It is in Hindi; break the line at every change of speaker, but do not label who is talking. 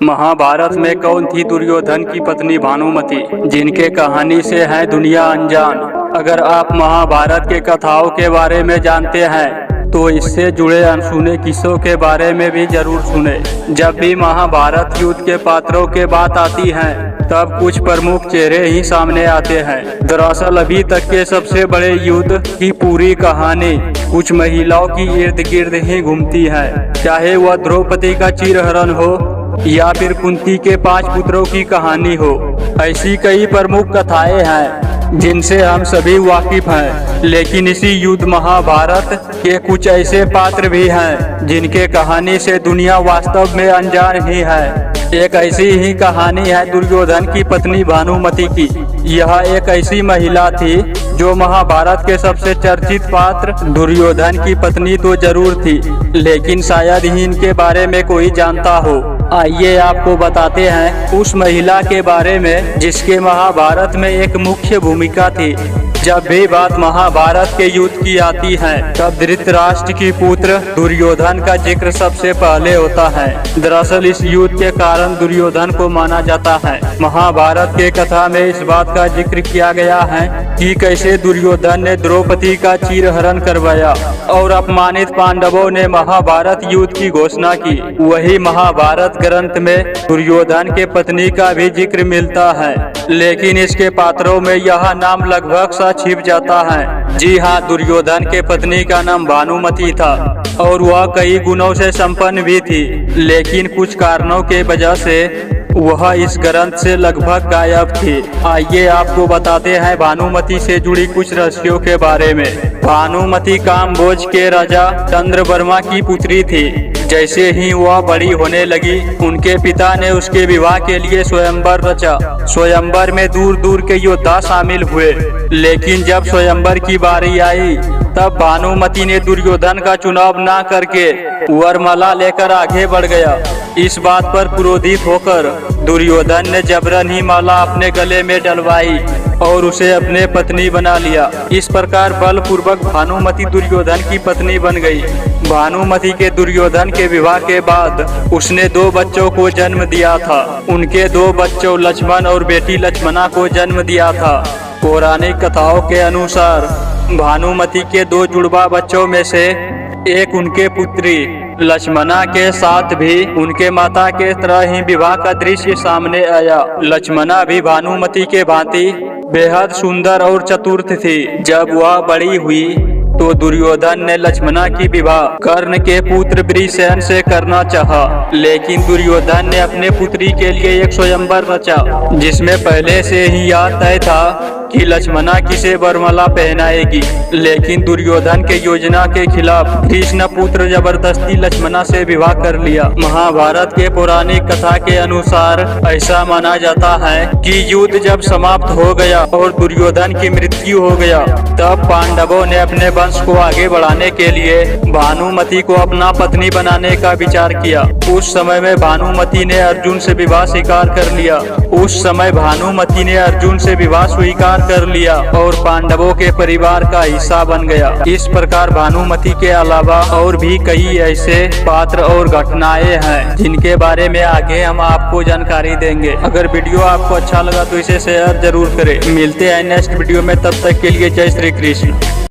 महाभारत में कौन थी दुर्योधन की पत्नी भानुमति, जिनके कहानी से है दुनिया अनजान। अगर आप महाभारत के कथाओं के बारे में जानते हैं तो इससे जुड़े अनसुने किस्सों के बारे में भी जरूर सुने। जब भी महाभारत युद्ध के पात्रों के बात आती है तब कुछ प्रमुख चेहरे ही सामने आते हैं। दरअसल अभी तक के सबसे बड़े युद्ध की पूरी कहानी कुछ महिलाओं की इर्द गिर्द ही घूमती है, चाहे वह द्रौपदी का चीरहरण हो या फिर कुंती के 5 पुत्रों की कहानी हो। ऐसी कई प्रमुख कथाएं हैं जिनसे हम सभी वाकिफ हैं, लेकिन इसी युद्ध महाभारत के कुछ ऐसे पात्र भी हैं जिनके कहानी से दुनिया वास्तव में अनजान ही है। एक ऐसी ही कहानी है दुर्योधन की पत्नी भानुमति की। यह एक ऐसी महिला थी जो महाभारत के सबसे चर्चित पात्र दुर्योधन की पत्नी तो जरूर थी, लेकिन शायद ही इनके बारे में कोई जानता हो। आइए आपको बताते हैं उस महिला के बारे में जिसके महाभारत में एक मुख्य भूमिका थी। जब भी बात महाभारत के युद्ध की आती है तब धृतराष्ट्र की पुत्र दुर्योधन का जिक्र सबसे पहले होता है। दरअसल इस युद्ध के कारण दुर्योधन को माना जाता है। महाभारत के कथा में इस बात का जिक्र किया गया है कि कैसे दुर्योधन ने द्रौपदी का चीरहरण करवाया और अपमानित पांडवों ने महाभारत युद्ध की घोषणा की। वही महाभारत ग्रंथ में दुर्योधन के पत्नी का भी जिक्र मिलता है, लेकिन इसके पात्रों में यह नाम लगभग सा छिप जाता है। जी हाँ, दुर्योधन के पत्नी का नाम भानुमति था और वह कई गुणों से संपन्न भी थी, लेकिन कुछ कारणों के वजह से वह इस ग्रंथ से लगभग गायब थी। आइए आपको बताते हैं भानुमति से जुड़ी कुछ रहस्यों के बारे में। भानुमति काम्बोज के राजा चंद्रवर्मा की पुत्री थी। जैसे ही वह बड़ी होने लगी उनके पिता ने उसके विवाह के लिए स्वयंवर रचा। स्वयंवर में दूर दूर के योद्धा शामिल हुए, लेकिन जब स्वयंवर की बारी आई तब भानुमति ने दुर्योधन का चुनाव न करके वरमाला लेकर आगे बढ़ गया। इस बात पर क्रोधित होकर दुर्योधन ने जबरन ही माला अपने गले में डलवाई और उसे अपने पत्नी बना लिया। इस प्रकार बलपूर्वक भानुमति दुर्योधन की पत्नी बन गई। भानुमति के दुर्योधन के विवाह के बाद उसने 2 बच्चों को जन्म दिया था। उनके 2 बच्चों लक्ष्मण और बेटी लक्ष्मणा को जन्म दिया था। पौराणिक कथाओं के अनुसार भानुमति के 2 जुड़वा बच्चों में से एक उनके पुत्री लक्ष्मणा के साथ भी उनके माता के तरह ही विवाह का दृश्य सामने आया। लक्ष्मणा भी भानुमति के भांति बेहद सुंदर और चतुर थी। जब वह बड़ी हुई तो दुर्योधन ने लक्ष्मणा की विवाह कर्ण के पुत्र वृषसेन से करना चाहा, लेकिन दुर्योधन ने अपने पुत्री के लिए एक स्वयंवर रचा जिसमें पहले से ही यह तय था कि लक्ष्मणा किसे वरमाला पहनाएगी। लेकिन दुर्योधन के योजना के खिलाफ कृष्ण पुत्र जबरदस्ती लक्ष्मणा से विवाह कर लिया। महाभारत के पौराणिक कथा के अनुसार ऐसा माना जाता है कि युद्ध जब समाप्त हो गया और दुर्योधन की मृत्यु हो गया तब पांडवों ने अपने वंश को आगे बढ़ाने के लिए भानुमति को अपना पत्नी बनाने का विचार किया। उस समय में भानुमति ने अर्जुन से विवाह स्वीकार कर लिया और पांडवों के परिवार का हिस्सा बन गया। इस प्रकार भानुमति के अलावा और भी कई ऐसे पात्र और घटनाएं हैं जिनके बारे में आगे हम आपको जानकारी देंगे। अगर वीडियो आपको अच्छा लगा तो इसे शेयर जरूर करें। मिलते हैं नेक्स्ट वीडियो में, तब तक के लिए जय श्री कृष्ण।